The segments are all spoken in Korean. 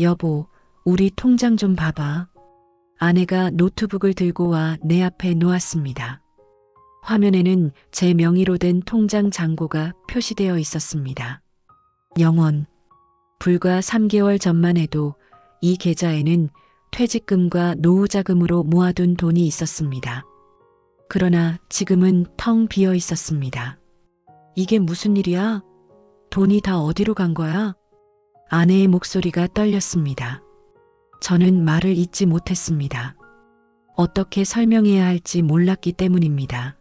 여보, 우리 통장 좀 봐봐. 아내가 노트북을 들고 와 내 앞에 놓았습니다. 화면에는 제 명의로 된 통장 잔고가 표시되어 있었습니다. 0원. 불과 3개월 전만 해도 이 계좌에는 퇴직금과 노후자금으로 모아둔 돈이 있었습니다. 그러나 지금은 텅 비어 있었습니다. 이게 무슨 일이야? 돈이 다 어디로 간 거야? 아내의 목소리가 떨렸습니다. 저는 말을 잇지 못했습니다. 어떻게 설명해야 할지 몰랐기 때문입니다.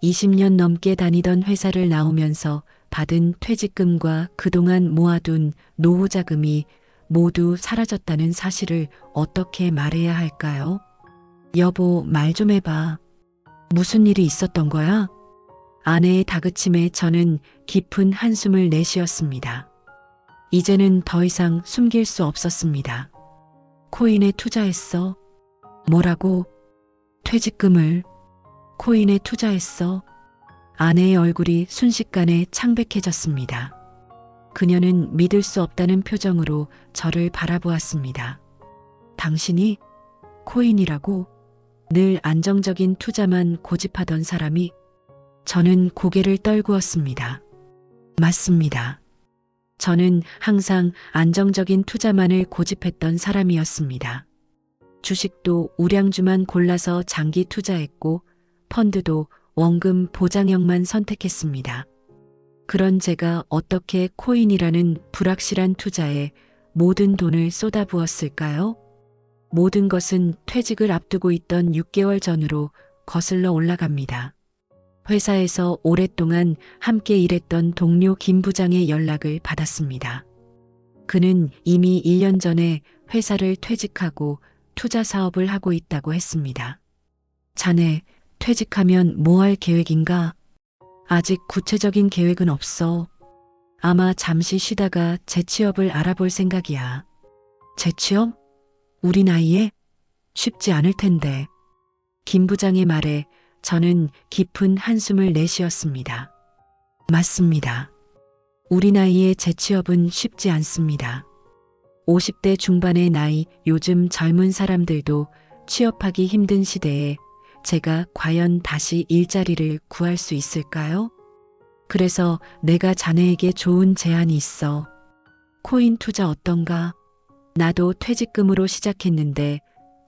20년 넘게 다니던 회사를 나오면서 받은 퇴직금과 그동안 모아둔 노후자금이 모두 사라졌다는 사실을 어떻게 말해야 할까요? 여보, 말 좀 해봐. 무슨 일이 있었던 거야? 아내의 다그침에 저는 깊은 한숨을 내쉬었습니다. 이제는 더 이상 숨길 수 없었습니다. 코인에 투자했어. 뭐라고? 퇴직금을 코인에 투자했어. 아내의 얼굴이 순식간에 창백해졌습니다. 그녀는 믿을 수 없다는 표정으로 저를 바라보았습니다. 당신이 코인이라고? 늘 안정적인 투자만 고집하던 사람이? 저는 고개를 떨구었습니다. 맞습니다. 저는 항상 안정적인 투자만을 고집했던 사람이었습니다. 주식도 우량주만 골라서 장기 투자했고 펀드도 원금 보장형만 선택했습니다. 그런 제가 어떻게 코인이라는 불확실한 투자에 모든 돈을 쏟아부었을까요? 모든 것은 퇴직을 앞두고 있던 6개월 전으로 거슬러 올라갑니다. 회사에서 오랫동안 함께 일했던 동료 김 부장의 연락을 받았습니다. 그는 이미 1년 전에 회사를 퇴직하고 투자 사업을 하고 있다고 했습니다. 자네, 퇴직하면 뭐 할 계획인가? 아직 구체적인 계획은 없어. 아마 잠시 쉬다가 재취업을 알아볼 생각이야. 재취업? 우리 나이에? 쉽지 않을 텐데. 김 부장의 말에 저는 깊은 한숨을 내쉬었습니다. 맞습니다. 우리 나이에 재취업은 쉽지 않습니다. 50대 중반의 나이, 요즘 젊은 사람들도 취업하기 힘든 시대에 제가 과연 다시 일자리를 구할 수 있을까요? 그래서 내가 자네에게 좋은 제안이 있어. 코인 투자 어떤가? 나도 퇴직금으로 시작했는데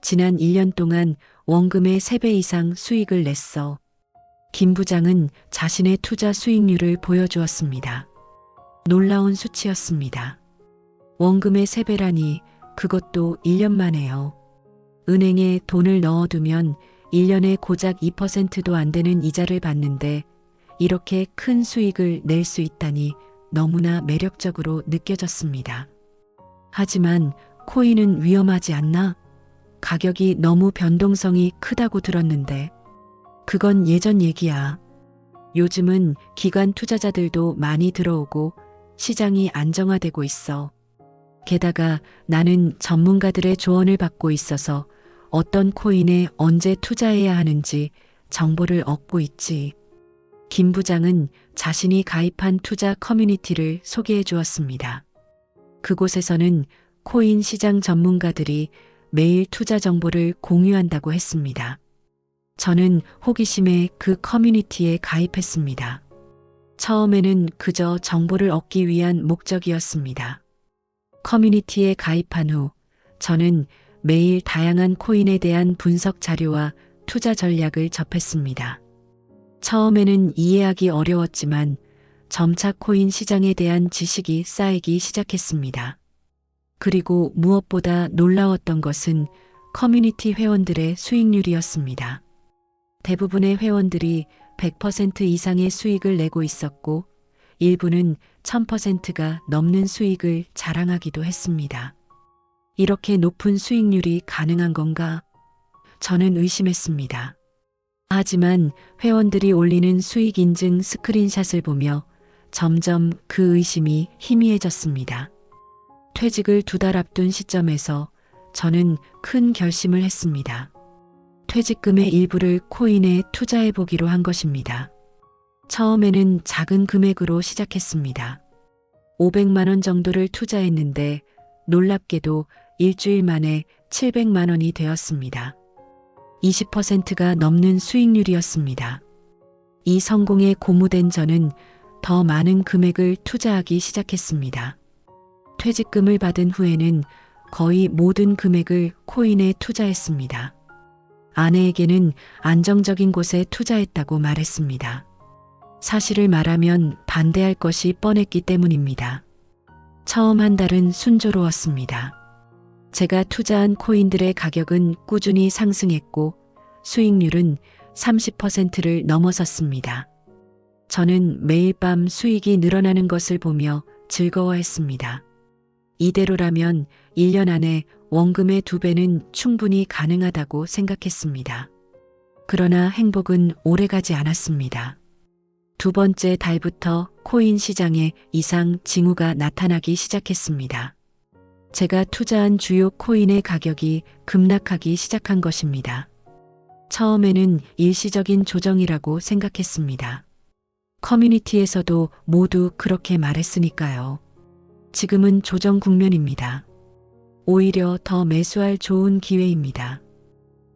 지난 1년 동안 원금의 3배 이상 수익을 냈어. 김 부장은 자신의 투자 수익률을 보여주었습니다. 놀라운 수치였습니다. 원금의 3배라니 그것도 1년 만에요. 은행에 돈을 넣어두면 1년에 고작 2%도 안 되는 이자를 받는데 이렇게 큰 수익을 낼 수 있다니 너무나 매력적으로 느껴졌습니다. 하지만 코인은 위험하지 않나? 가격이 너무 변동성이 크다고 들었는데. 그건 예전 얘기야. 요즘은 기관 투자자들도 많이 들어오고 시장이 안정화되고 있어. 게다가 나는 전문가들의 조언을 받고 있어서 어떤 코인에 언제 투자해야 하는지 정보를 얻고 있지. 김 부장은 자신이 가입한 투자 커뮤니티를 소개해 주었습니다. 그곳에서는 코인 시장 전문가들이 매일 투자 정보를 공유한다고 했습니다. 저는 호기심에 그 커뮤니티에 가입했습니다. 처음에는 그저 정보를 얻기 위한 목적이었습니다. 커뮤니티에 가입한 후 저는 매일 다양한 코인에 대한 분석 자료와 투자 전략을 접했습니다. 처음에는 이해하기 어려웠지만 점차 코인 시장에 대한 지식이 쌓이기 시작했습니다. 그리고 무엇보다 놀라웠던 것은 커뮤니티 회원들의 수익률이었습니다. 대부분의 회원들이 100% 이상의 수익을 내고 있었고 일부는 1000%가 넘는 수익을 자랑하기도 했습니다. 이렇게 높은 수익률이 가능한 건가? 저는 의심했습니다. 하지만 회원들이 올리는 수익 인증 스크린샷을 보며 점점 그 의심이 희미해졌습니다. 퇴직을 2달 앞둔 시점에서 저는 큰 결심을 했습니다. 퇴직금의 일부를 코인에 투자해 보기로 한 것입니다. 처음에는 작은 금액으로 시작했습니다. 500만 원 정도를 투자했는데 놀랍게도 일주일 만에 700만 원이 되었습니다. 20%가 넘는 수익률이었습니다. 이 성공에 고무된 저는 더 많은 금액을 투자하기 시작했습니다. 퇴직금을 받은 후에는 거의 모든 금액을 코인에 투자했습니다. 아내에게는 안정적인 곳에 투자했다고 말했습니다. 사실을 말하면 반대할 것이 뻔했기 때문입니다. 처음 한 달은 순조로웠습니다. 제가 투자한 코인들의 가격은 꾸준히 상승했고 수익률은 30%를 넘어섰습니다. 저는 매일 밤 수익이 늘어나는 것을 보며 즐거워했습니다. 이대로라면 1년 안에 원금의 2배는 충분히 가능하다고 생각했습니다. 그러나 행복은 오래가지 않았습니다. 두 번째 달부터 코인 시장에 이상 징후가 나타나기 시작했습니다. 제가 투자한 주요 코인의 가격이 급락하기 시작한 것입니다. 처음에는 일시적인 조정이라고 생각했습니다. 커뮤니티에서도 모두 그렇게 말했으니까요. 지금은 조정 국면입니다. 오히려 더 매수할 좋은 기회입니다.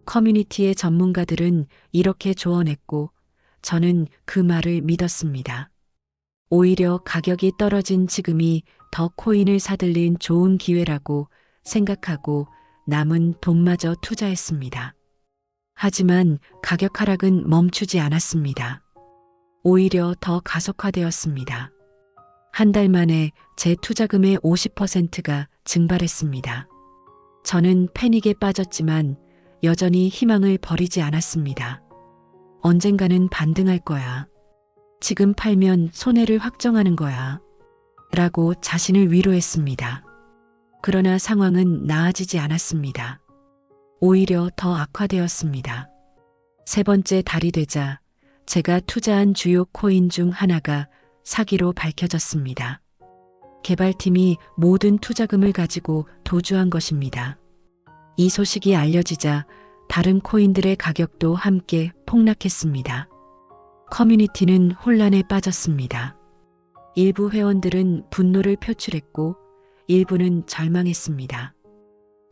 커뮤니티의 전문가들은 이렇게 조언했고 저는 그 말을 믿었습니다. 오히려 가격이 떨어진 지금이 더 코인을 사들린 좋은 기회라고 생각하고 남은 돈마저 투자했습니다. 하지만 가격 하락은 멈추지 않았습니다. 오히려 더 가속화되었습니다. 한 달 만에 제 투자금의 50%가 증발했습니다. 저는 패닉에 빠졌지만 여전히 희망을 버리지 않았습니다. 언젠가는 반등할 거야. 지금 팔면 손해를 확정하는 거야. 라고 자신을 위로했습니다. 그러나 상황은 나아지지 않았습니다. 오히려 더 악화되었습니다. 세 번째 달이 되자 제가 투자한 주요 코인 중 하나가 사기로 밝혀졌습니다. 개발팀이 모든 투자금을 가지고 도주한 것입니다. 이 소식이 알려지자 다른 코인들의 가격도 함께 폭락했습니다. 커뮤니티는 혼란에 빠졌습니다. 일부 회원들은 분노를 표출했고 일부는 절망했습니다.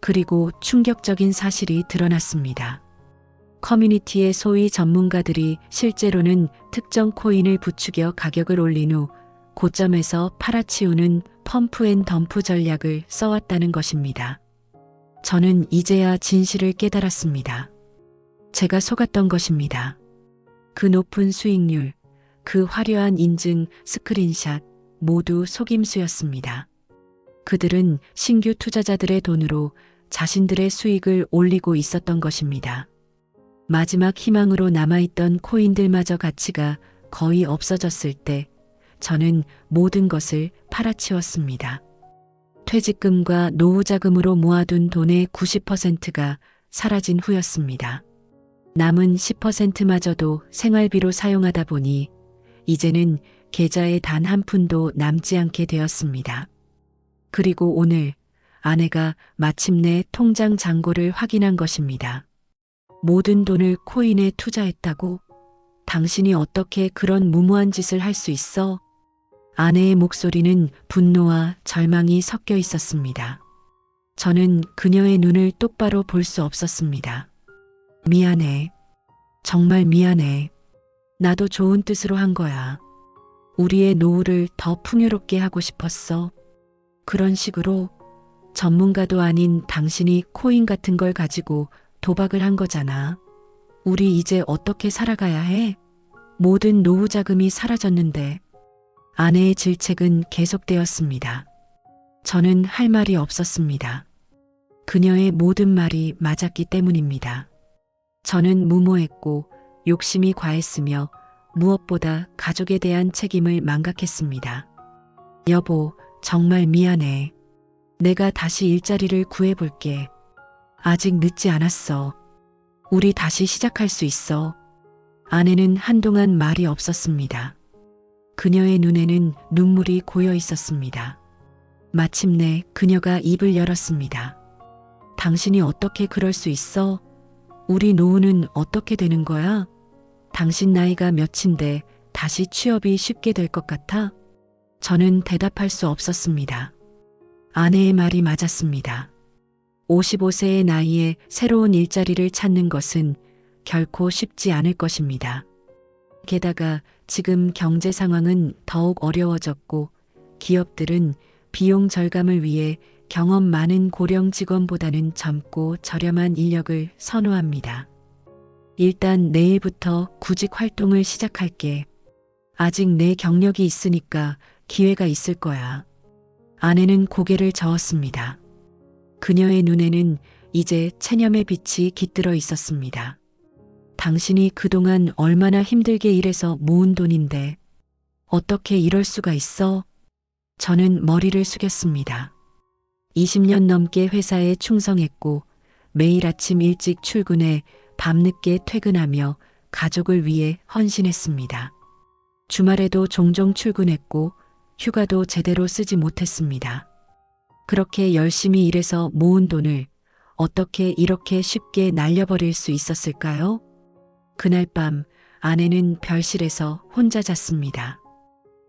그리고 충격적인 사실이 드러났습니다. 커뮤니티의 소위 전문가들이 실제로는 특정 코인을 부추겨 가격을 올린 후 고점에서 팔아치우는 펌프 앤 덤프 전략을 써왔다는 것입니다. 저는 이제야 진실을 깨달았습니다. 제가 속았던 것입니다. 그 높은 수익률, 그 화려한 인증, 스크린샷 모두 속임수였습니다. 그들은 신규 투자자들의 돈으로 자신들의 수익을 올리고 있었던 것입니다. 마지막 희망으로 남아있던 코인들마저 가치가 거의 없어졌을 때 저는 모든 것을 팔아치웠습니다. 퇴직금과 노후자금으로 모아둔 돈의 90%가 사라진 후였습니다. 남은 10%마저도 생활비로 사용하다 보니 이제는 계좌에 단 한 푼도 남지 않게 되었습니다. 그리고 오늘 아내가 마침내 통장 잔고를 확인한 것입니다. 모든 돈을 코인에 투자했다고? 당신이 어떻게 그런 무모한 짓을 할 수 있어? 아내의 목소리는 분노와 절망이 섞여 있었습니다. 저는 그녀의 눈을 똑바로 볼 수 없었습니다. 미안해. 정말 미안해. 나도 좋은 뜻으로 한 거야. 우리의 노후를 더 풍요롭게 하고 싶었어. 그런 식으로 전문가도 아닌 당신이 코인 같은 걸 가지고 도박을 한 거잖아. 우리 이제 어떻게 살아가야 해? 모든 노후 자금이 사라졌는데. 아내의 질책은 계속되었습니다. 저는 할 말이 없었습니다. 그녀의 모든 말이 맞았기 때문입니다. 저는 무모했고 욕심이 과했으며 무엇보다 가족에 대한 책임을 망각했습니다. 여보, 정말 미안해. 내가 다시 일자리를 구해볼게. 아직 늦지 않았어. 우리 다시 시작할 수 있어. 아내는 한동안 말이 없었습니다. 그녀의 눈에는 눈물이 고여 있었습니다. 마침내 그녀가 입을 열었습니다. 당신이 어떻게 그럴 수 있어? 우리 노후는 어떻게 되는 거야? 당신 나이가 몇인데 다시 취업이 쉽게 될 것 같아? 저는 대답할 수 없었습니다. 아내의 말이 맞았습니다. 55세의 나이에 새로운 일자리를 찾는 것은 결코 쉽지 않을 것입니다. 게다가 지금 경제 상황은 더욱 어려워졌고 기업들은 비용 절감을 위해 경험 많은 고령 직원보다는 젊고 저렴한 인력을 선호합니다. 일단 내일부터 구직 활동을 시작할게. 아직 내 경력이 있으니까 기회가 있을 거야. 아내는 고개를 저었습니다. 그녀의 눈에는 이제 체념의 빛이 깃들어 있었습니다. 당신이 그동안 얼마나 힘들게 일해서 모은 돈인데 어떻게 이럴 수가 있어? 저는 머리를 숙였습니다. 20년 넘게 회사에 충성했고 매일 아침 일찍 출근해 밤늦게 퇴근하며 가족을 위해 헌신했습니다. 주말에도 종종 출근했고 휴가도 제대로 쓰지 못했습니다. 그렇게 열심히 일해서 모은 돈을 어떻게 이렇게 쉽게 날려버릴 수 있었을까요? 그날 밤 아내는 별실에서 혼자 잤습니다.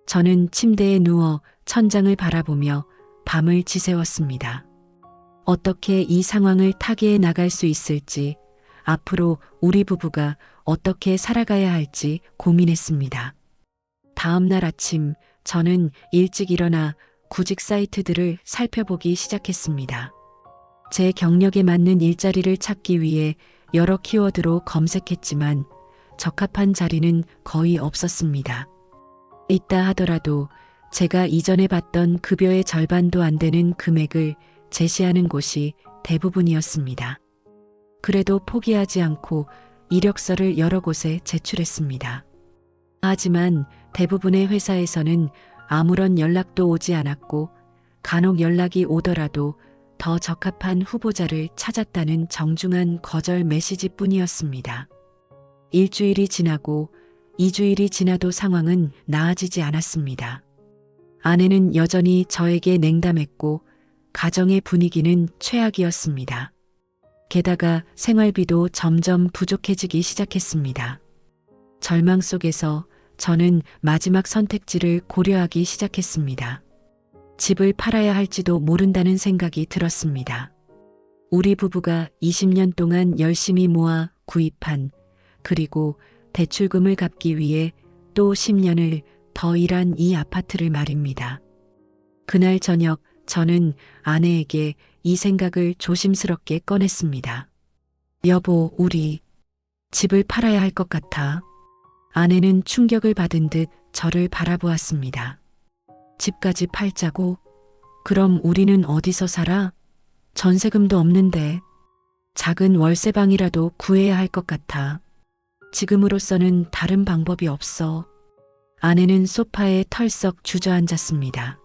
저는 침대에 누워 천장을 바라보며 밤을 지새웠습니다. 어떻게 이 상황을 타개해 나갈 수 있을지, 앞으로 우리 부부가 어떻게 살아가야 할지 고민했습니다. 다음 날 아침 저는 일찍 일어나 구직 사이트들을 살펴보기 시작했습니다. 제 경력에 맞는 일자리를 찾기 위해 여러 키워드로 검색했지만 적합한 자리는 거의 없었습니다. 있다 하더라도 제가 이전에 받던 급여의 절반도 안 되는 금액을 제시하는 곳이 대부분이었습니다. 그래도 포기하지 않고 이력서를 여러 곳에 제출했습니다. 하지만 대부분의 회사에서는 아무런 연락도 오지 않았고 간혹 연락이 오더라도 더 적합한 후보자를 찾았다는 정중한 거절 메시지뿐이었습니다. 일주일이 지나고 2주일이 지나도 상황은 나아지지 않았습니다. 아내는 여전히 저에게 냉담했고 가정의 분위기는 최악이었습니다. 게다가 생활비도 점점 부족해지기 시작했습니다. 절망 속에서 저는 마지막 선택지를 고려하기 시작했습니다. 집을 팔아야 할지도 모른다는 생각이 들었습니다. 우리 부부가 20년 동안 열심히 모아 구입한 그리고 대출금을 갚기 위해 또 10년을 더 일한 이 아파트를 말입니다. 그날 저녁 저는 아내에게 이 생각을 조심스럽게 꺼냈습니다. 여보, 우리 집을 팔아야 할 것 같아. 아내는 충격을 받은 듯 저를 바라보았습니다. 집까지 팔자고? 그럼 우리는 어디서 살아? 전세금도 없는데. 작은 월세방이라도 구해야 할 것 같아. 지금으로서는 다른 방법이 없어. 아내는 소파에 털썩 주저앉았습니다.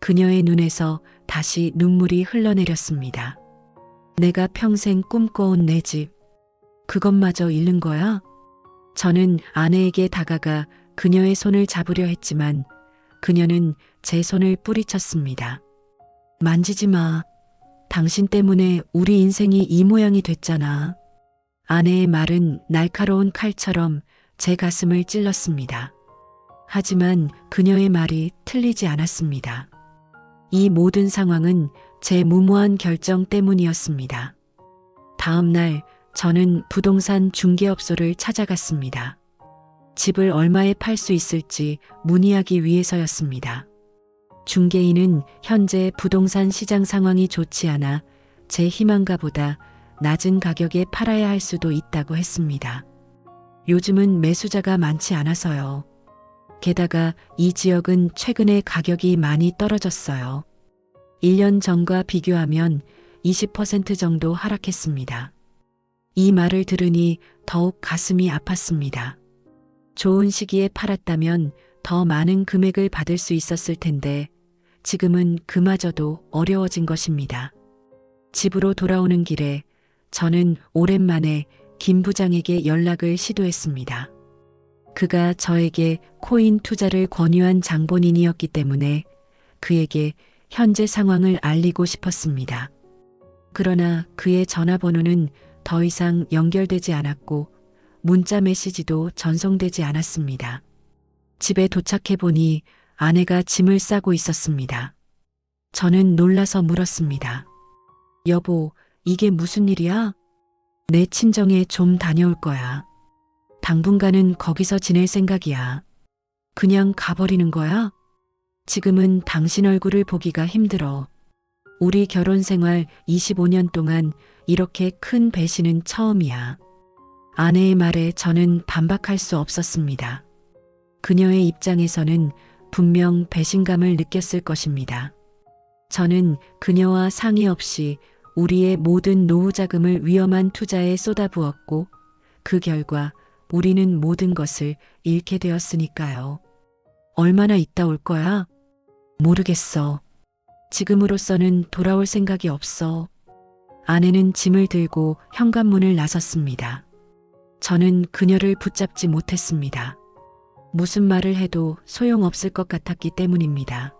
그녀의 눈에서 다시 눈물이 흘러내렸습니다. 내가 평생 꿈꿔온 내 집, 그것마저 잃는 거야? 저는 아내에게 다가가 그녀의 손을 잡으려 했지만 그녀는 제 손을 뿌리쳤습니다. 만지지 마. 당신 때문에 우리 인생이 이 모양이 됐잖아. 아내의 말은 날카로운 칼처럼 제 가슴을 찔렀습니다. 하지만 그녀의 말이 틀리지 않았습니다. 이 모든 상황은 제 무모한 결정 때문이었습니다. 다음 날 저는 부동산 중개업소를 찾아갔습니다. 집을 얼마에 팔 수 있을지 문의하기 위해서였습니다. 중개인은 현재 부동산 시장 상황이 좋지 않아 제 희망가 보다 낮은 가격에 팔아야 할 수도 있다고 했습니다. 요즘은 매수자가 많지 않아서요. 게다가 이 지역은 최근에 가격이 많이 떨어졌어요. 1년 전과 비교하면 20% 정도 하락했습니다. 이 말을 들으니 더욱 가슴이 아팠습니다. 좋은 시기에 팔았다면 더 많은 금액을 받을 수 있었을 텐데 지금은 그마저도 어려워진 것입니다. 집으로 돌아오는 길에 저는 오랜만에 김 부장에게 연락을 시도했습니다. 그가 저에게 코인 투자를 권유한 장본인이었기 때문에 그에게 현재 상황을 알리고 싶었습니다. 그러나 그의 전화번호는 더 이상 연결되지 않았고 문자 메시지도 전송되지 않았습니다. 집에 도착해 보니 아내가 짐을 싸고 있었습니다. 저는 놀라서 물었습니다. 여보, 이게 무슨 일이야? 내 친정에 좀 다녀올 거야. 당분간은 거기서 지낼 생각이야. 그냥 가버리는 거야? 지금은 당신 얼굴을 보기가 힘들어. 우리 결혼 생활 25년 동안 이렇게 큰 배신은 처음이야. 아내의 말에 저는 반박할 수 없었습니다. 그녀의 입장에서는 분명 배신감을 느꼈을 것입니다. 저는 그녀와 상의 없이 우리의 모든 노후 자금을 위험한 투자에 쏟아부었고 그 결과 우리는 모든 것을 잃게 되었으니까요. 얼마나 있다 올 거야? 모르겠어. 지금으로서는 돌아올 생각이 없어. 아내는 짐을 들고 현관문을 나섰습니다. 저는 그녀를 붙잡지 못했습니다. 무슨 말을 해도 소용없을 것 같았기 때문입니다.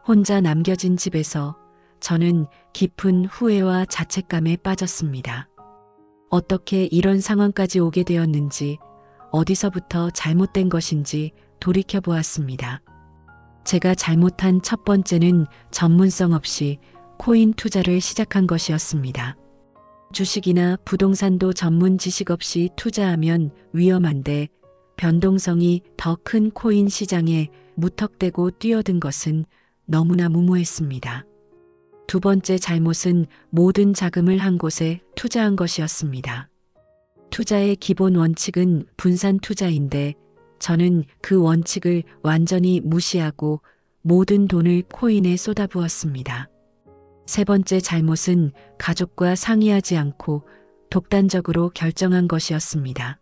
혼자 남겨진 집에서 저는 깊은 후회와 자책감에 빠졌습니다. 어떻게 이런 상황까지 오게 되었는지, 어디서부터 잘못된 것인지 돌이켜보았습니다. 제가 잘못한 첫 번째는 전문성 없이 코인 투자를 시작한 것이었습니다. 주식이나 부동산도 전문 지식 없이 투자하면 위험한데 변동성이 더 큰 코인 시장에 무턱대고 뛰어든 것은 너무나 무모했습니다. 두 번째 잘못은 모든 자금을 한 곳에 투자한 것이었습니다. 투자의 기본 원칙은 분산 투자인데 저는 그 원칙을 완전히 무시하고 모든 돈을 코인에 쏟아부었습니다. 세 번째 잘못은 가족과 상의하지 않고 독단적으로 결정한 것이었습니다.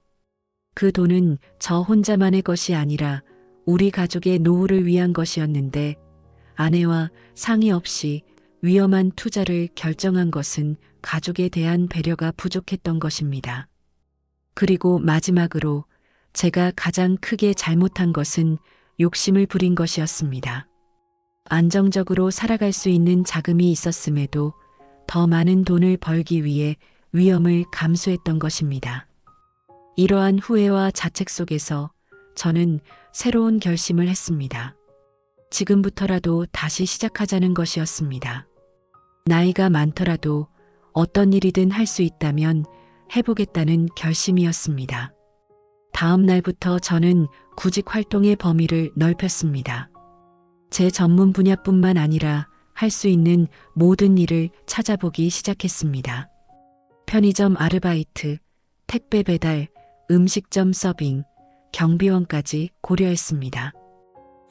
그 돈은 저 혼자만의 것이 아니라 우리 가족의 노후를 위한 것이었는데 아내와 상의 없이 위험한 투자를 결정한 것은 가족에 대한 배려가 부족했던 것입니다. 그리고 마지막으로 제가 가장 크게 잘못한 것은 욕심을 부린 것이었습니다. 안정적으로 살아갈 수 있는 자금이 있었음에도 더 많은 돈을 벌기 위해 위험을 감수했던 것입니다. 이러한 후회와 자책 속에서 저는 새로운 결심을 했습니다. 지금부터라도 다시 시작하자는 것이었습니다. 나이가 많더라도 어떤 일이든 할 수 있다면 해보겠다는 결심이었습니다. 다음 날부터 저는 구직 활동의 범위를 넓혔습니다. 제 전문 분야뿐만 아니라 할 수 있는 모든 일을 찾아보기 시작했습니다. 편의점 아르바이트, 택배 배달, 음식점 서빙, 경비원까지 고려했습니다.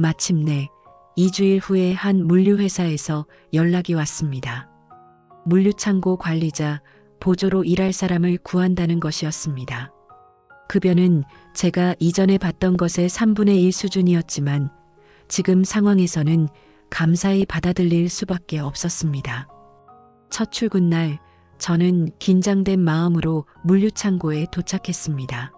마침내 2주일 후에 한 물류회사에서 연락이 왔습니다. 물류창고 관리자, 보조로 일할 사람을 구한다는 것이었습니다. 급여는 제가 이전에 받던 것의 3분의 1 수준이었지만 지금 상황에서는 감사히 받아들일 수밖에 없었습니다. 첫 출근 날 저는 긴장된 마음으로 물류창고에 도착했습니다.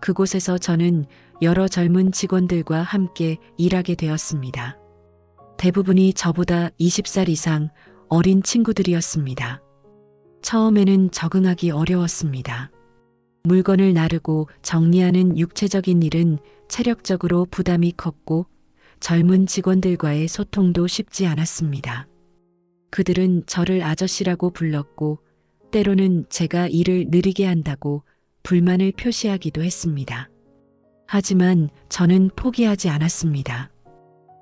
그곳에서 저는 여러 젊은 직원들과 함께 일하게 되었습니다. 대부분이 저보다 20살 이상 어린 친구들이었습니다. 처음에는 적응하기 어려웠습니다. 물건을 나르고 정리하는 육체적인 일은 체력적으로 부담이 컸고 젊은 직원들과의 소통도 쉽지 않았습니다. 그들은 저를 아저씨라고 불렀고 때로는 제가 일을 느리게 한다고 불만을 표시하기도 했습니다. 하지만 저는 포기하지 않았습니다.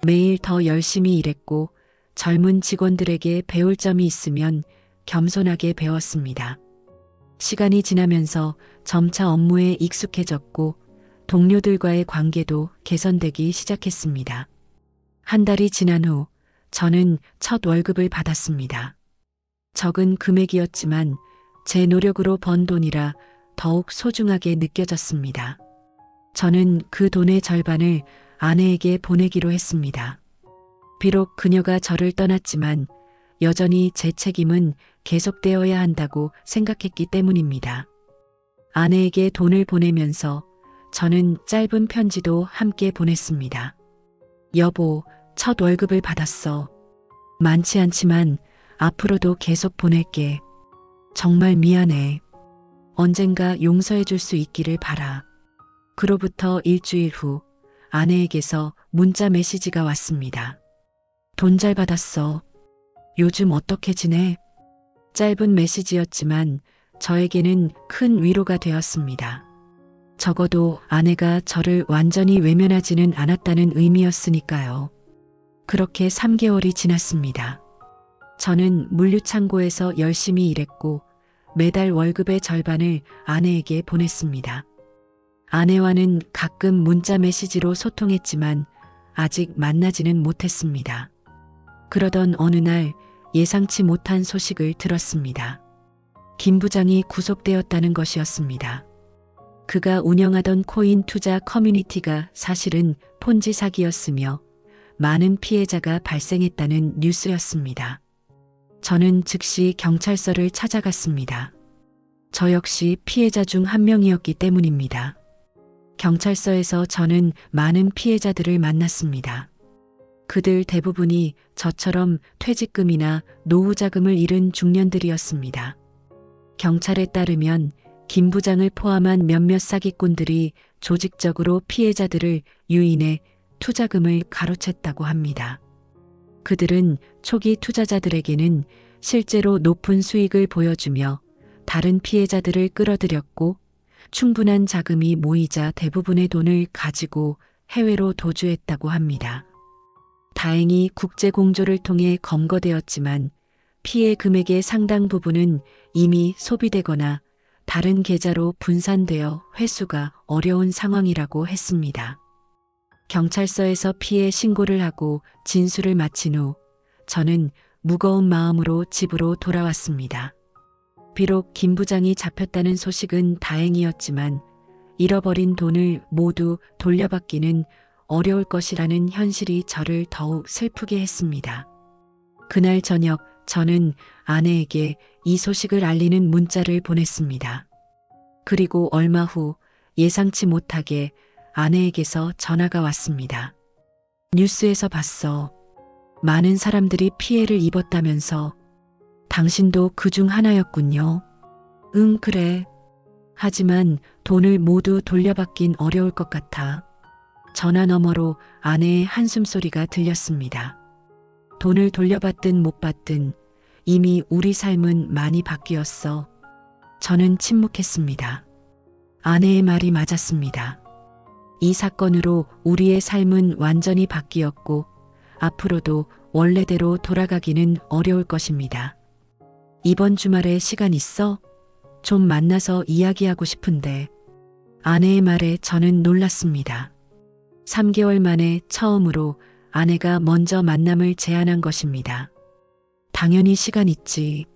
매일 더 열심히 일했고 젊은 직원들에게 배울 점이 있으면 겸손하게 배웠습니다. 시간이 지나면서 점차 업무에 익숙해졌고 동료들과의 관계도 개선되기 시작했습니다. 한 달이 지난 후 저는 첫 월급을 받았습니다. 적은 금액이었지만 제 노력으로 번 돈이라 더욱 소중하게 느껴졌습니다. 저는 그 돈의 절반을 아내에게 보내기로 했습니다. 비록 그녀가 저를 떠났지만 여전히 제 책임은 계속되어야 한다고 생각했기 때문입니다. 아내에게 돈을 보내면서 저는 짧은 편지도 함께 보냈습니다. 여보, 첫 월급을 받았어. 많지 않지만 앞으로도 계속 보낼게. 정말 미안해. 언젠가 용서해 줄 수 있기를 바라. 그로부터 일주일 후 아내에게서 문자 메시지가 왔습니다. 돈 잘 받았어. 요즘 어떻게 지내? 짧은 메시지였지만 저에게는 큰 위로가 되었습니다. 적어도 아내가 저를 완전히 외면하지는 않았다는 의미였으니까요. 그렇게 3개월이 지났습니다. 저는 물류창고에서 열심히 일했고 매달 월급의 절반을 아내에게 보냈습니다. 아내와는 가끔 문자 메시지로 소통했지만 아직 만나지는 못했습니다. 그러던 어느 날 예상치 못한 소식을 들었습니다. 김 부장이 구속되었다는 것이었습니다. 그가 운영하던 코인 투자 커뮤니티가 사실은 폰지 사기였으며 많은 피해자가 발생했다는 뉴스였습니다. 저는 즉시 경찰서를 찾아갔습니다. 저 역시 피해자 중 한 명이었기 때문입니다. 경찰서에서 저는 많은 피해자들을 만났습니다. 그들 대부분이 저처럼 퇴직금이나 노후자금을 잃은 중년들이었습니다. 경찰에 따르면 김 부장을 포함한 몇몇 사기꾼들이 조직적으로 피해자들을 유인해 투자금을 가로챘다고 합니다. 그들은 초기 투자자들에게는 실제로 높은 수익을 보여주며 다른 피해자들을 끌어들였고 충분한 자금이 모이자 대부분의 돈을 가지고 해외로 도주했다고 합니다. 다행히 국제 공조를 통해 검거되었지만 피해 금액의 상당 부분은 이미 소비되거나 다른 계좌로 분산되어 회수가 어려운 상황이라고 했습니다. 경찰서에서 피해 신고를 하고 진술을 마친 후 저는 무거운 마음으로 집으로 돌아왔습니다. 비록 김 부장이 잡혔다는 소식은 다행이었지만 잃어버린 돈을 모두 돌려받기는 어려울 것이라는 현실이 저를 더욱 슬프게 했습니다. 그날 저녁 저는 아내에게 이 소식을 알리는 문자를 보냈습니다. 그리고 얼마 후 예상치 못하게 아내에게서 전화가 왔습니다. 뉴스에서 봤어. 많은 사람들이 피해를 입었다면서. 당신도 그중 하나였군요. 응, 그래. 하지만 돈을 모두 돌려받긴 어려울 것 같아. 전화 너머로 아내의 한숨소리가 들렸습니다. 돈을 돌려받든 못 받든 이미 우리 삶은 많이 바뀌었어. 저는 침묵했습니다. 아내의 말이 맞았습니다. 이 사건으로 우리의 삶은 완전히 바뀌었고 앞으로도 원래대로 돌아가기는 어려울 것입니다. 이번 주말에 시간 있어? 좀 만나서 이야기하고 싶은데. 아내의 말에 저는 놀랐습니다. 3개월 만에 처음으로 아내가 먼저 만남을 제안한 것입니다. 당연히 시간 있지.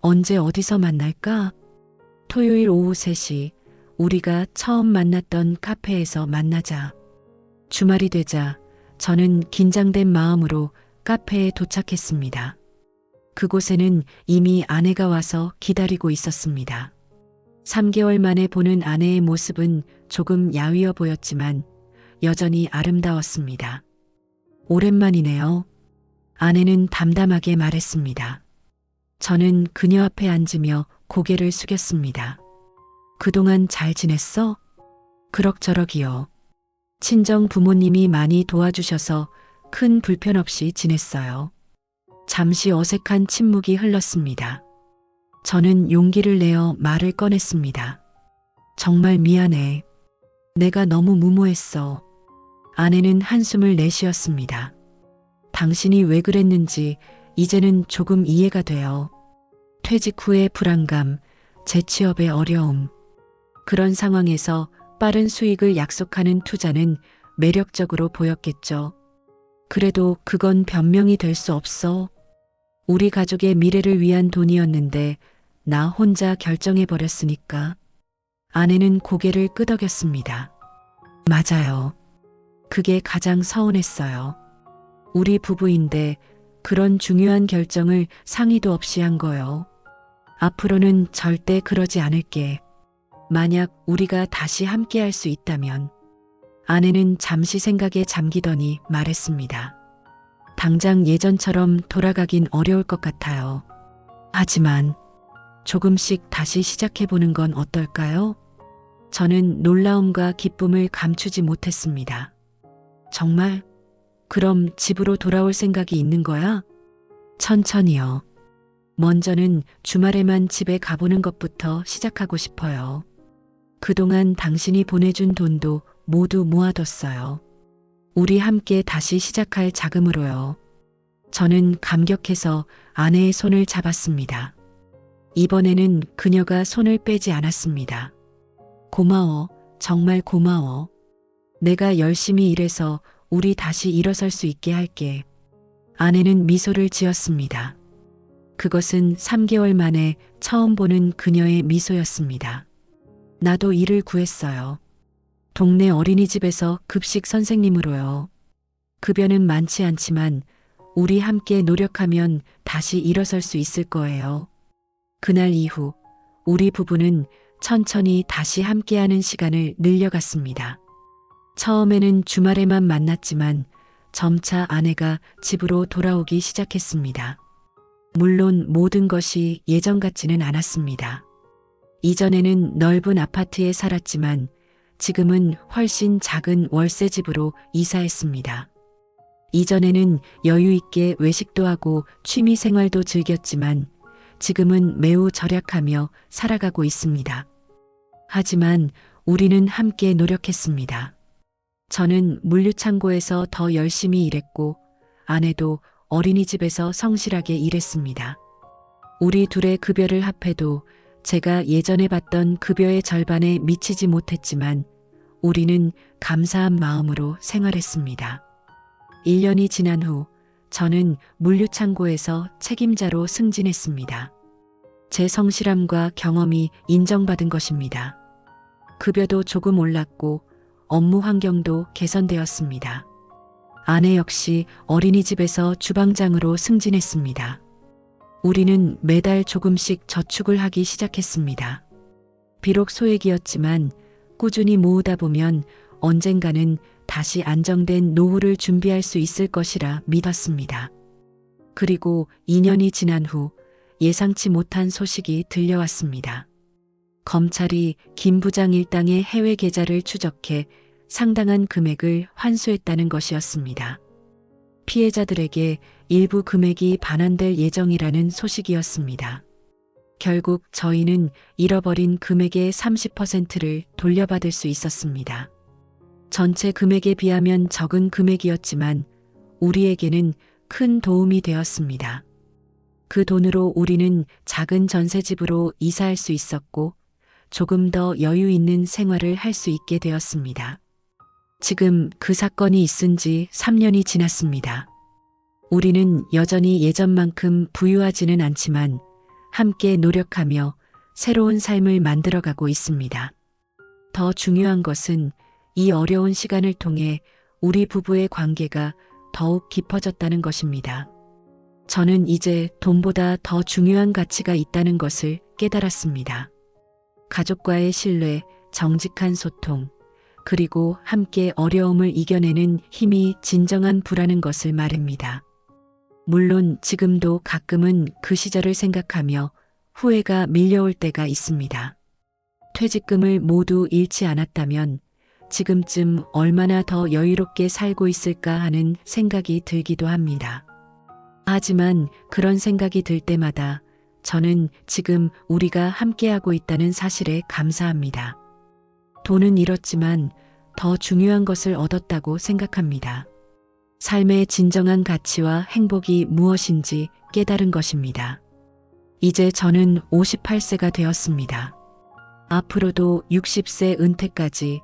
언제 어디서 만날까? 토요일 오후 3시 우리가 처음 만났던 카페에서 만나자. 주말이 되자 저는 긴장된 마음으로 카페에 도착했습니다. 그곳에는 이미 아내가 와서 기다리고 있었습니다. 3개월 만에 보는 아내의 모습은 조금 야위어 보였지만 여전히 아름다웠습니다. 오랜만이네요. 아내는 담담하게 말했습니다. 저는 그녀 앞에 앉으며 고개를 숙였습니다. 그동안 잘 지냈어? 그럭저럭이요. 친정 부모님이 많이 도와주셔서 큰 불편 없이 지냈어요. 잠시 어색한 침묵이 흘렀습니다. 저는 용기를 내어 말을 꺼냈습니다. 정말 미안해. 내가 너무 무모했어. 아내는 한숨을 내쉬었습니다. 당신이 왜 그랬는지 이제는 조금 이해가 돼요. 퇴직 후의 불안감, 재취업의 어려움. 그런 상황에서 빠른 수익을 약속하는 투자는 매력적으로 보였겠죠. 그래도 그건 변명이 될 수 없어. 우리 가족의 미래를 위한 돈이었는데 나 혼자 결정해버렸으니까. 아내는 고개를 끄덕였습니다. 맞아요. 그게 가장 서운했어요. 우리 부부인데 그런 중요한 결정을 상의도 없이 한 거요. 앞으로는 절대 그러지 않을게. 만약 우리가 다시 함께할 수 있다면. 아내는 잠시 생각에 잠기더니 말했습니다. 당장 예전처럼 돌아가긴 어려울 것 같아요. 하지만 조금씩 다시 시작해보는 건 어떨까요? 저는 놀라움과 기쁨을 감추지 못했습니다. 정말? 그럼 집으로 돌아올 생각이 있는 거야? 천천히요. 먼저는 주말에만 집에 가보는 것부터 시작하고 싶어요. 그동안 당신이 보내준 돈도 모두 모아뒀어요. 우리 함께 다시 시작할 자금으로요. 저는 감격해서 아내의 손을 잡았습니다. 이번에는 그녀가 손을 빼지 않았습니다. 고마워, 정말 고마워. 내가 열심히 일해서 우리 다시 일어설 수 있게 할게. 아내는 미소를 지었습니다. 그것은 3개월 만에 처음 보는 그녀의 미소였습니다. 나도 일을 구했어요. 동네 어린이집에서 급식 선생님으로요. 급여는 많지 않지만 우리 함께 노력하면 다시 일어설 수 있을 거예요. 그날 이후 우리 부부는 천천히 다시 함께하는 시간을 늘려갔습니다. 처음에는 주말에만 만났지만 점차 아내가 집으로 돌아오기 시작했습니다. 물론 모든 것이 예전 같지는 않았습니다. 이전에는 넓은 아파트에 살았지만 지금은 훨씬 작은 월세집으로 이사했습니다. 이전에는 여유 있게 외식도 하고 취미 생활도 즐겼지만 지금은 매우 절약하며 살아가고 있습니다. 하지만 우리는 함께 노력했습니다. 저는 물류창고에서 더 열심히 일했고 아내도 어린이집에서 성실하게 일했습니다. 우리 둘의 급여를 합해도 제가 예전에 받던 급여의 절반에 미치지 못했지만 우리는 감사한 마음으로 생활했습니다. 1년이 지난 후 저는 물류창고에서 책임자로 승진했습니다. 제 성실함과 경험이 인정받은 것입니다. 급여도 조금 올랐고 업무 환경도 개선되었습니다. 아내 역시 어린이집에서 주방장으로 승진했습니다. 우리는 매달 조금씩 저축을 하기 시작했습니다. 비록 소액이었지만 꾸준히 모으다 보면 언젠가는 다시 안정된 노후를 준비할 수 있을 것이라 믿었습니다. 그리고 2년이 지난 후 예상치 못한 소식이 들려왔습니다. 검찰이 김 부장 일당의 해외 계좌를 추적해 상당한 금액을 환수했다는 것이었습니다. 피해자들에게 일부 금액이 반환될 예정이라는 소식이었습니다. 결국 저희는 잃어버린 금액의 30%를 돌려받을 수 있었습니다. 전체 금액에 비하면 적은 금액이었지만 우리에게는 큰 도움이 되었습니다. 그 돈으로 우리는 작은 전셋집으로 이사할 수 있었고 조금 더 여유 있는 생활을 할 수 있게 되었습니다. 지금 그 사건이 있은 지 3년이 지났습니다. 우리는 여전히 예전만큼 부유하지는 않지만 함께 노력하며 새로운 삶을 만들어가고 있습니다. 더 중요한 것은 이 어려운 시간을 통해 우리 부부의 관계가 더욱 깊어졌다는 것입니다. 저는 이제 돈보다 더 중요한 가치가 있다는 것을 깨달았습니다. 가족과의 신뢰, 정직한 소통, 그리고 함께 어려움을 이겨내는 힘이 진정한 부라는 것을 말합니다. 물론 지금도 가끔은 그 시절을 생각하며 후회가 밀려올 때가 있습니다. 퇴직금을 모두 잃지 않았다면 지금쯤 얼마나 더 여유롭게 살고 있을까 하는 생각이 들기도 합니다. 하지만 그런 생각이 들 때마다 저는 지금 우리가 함께하고 있다는 사실에 감사합니다. 돈은 잃었지만 더 중요한 것을 얻었다고 생각합니다. 삶의 진정한 가치와 행복이 무엇인지 깨달은 것입니다. 이제 저는 58세가 되었습니다. 앞으로도 60세 은퇴까지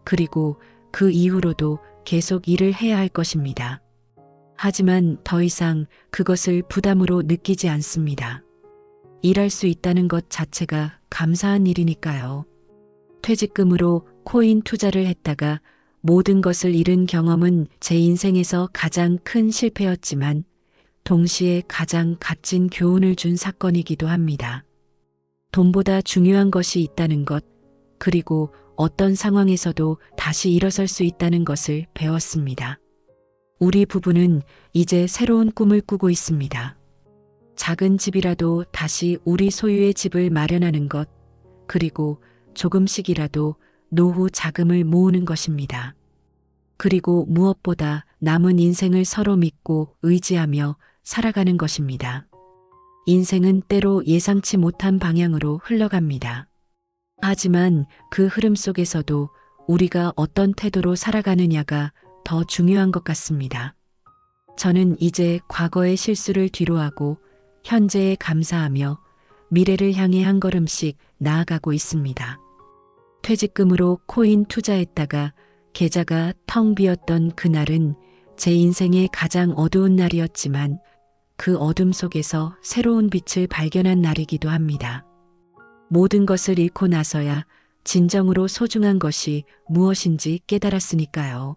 그리고 그 이후로도 계속 일을 해야 할 것입니다. 하지만 더 이상 그것을 부담으로 느끼지 않습니다. 일할 수 있다는 것 자체가 감사한 일이니까요. 퇴직금으로 코인 투자를 했다가 모든 것을 잃은 경험은 제 인생에서 가장 큰 실패였지만 동시에 가장 값진 교훈을 준 사건이기도 합니다. 돈보다 중요한 것이 있다는 것, 그리고 어떤 상황에서도 다시 일어설 수 있다는 것을 배웠습니다. 우리 부부는 이제 새로운 꿈을 꾸고 있습니다. 작은 집이라도 다시 우리 소유의 집을 마련하는 것, 그리고 조금씩이라도 노후 자금을 모으는 것입니다. 그리고 무엇보다 남은 인생을 서로 믿고 의지하며 살아가는 것입니다. 인생은 때로 예상치 못한 방향으로 흘러갑니다. 하지만 그 흐름 속에서도 우리가 어떤 태도로 살아가느냐가 더 중요한 것 같습니다. 저는 이제 과거의 실수를 뒤로하고 현재에 감사하며 미래를 향해 한 걸음씩 나아가고 있습니다. 퇴직금으로 코인 투자했다가 계좌가 텅 비었던 그날은 제 인생의 가장 어두운 날이었지만 그 어둠 속에서 새로운 빛을 발견한 날이기도 합니다. 모든 것을 잃고 나서야 진정으로 소중한 것이 무엇인지 깨달았으니까요.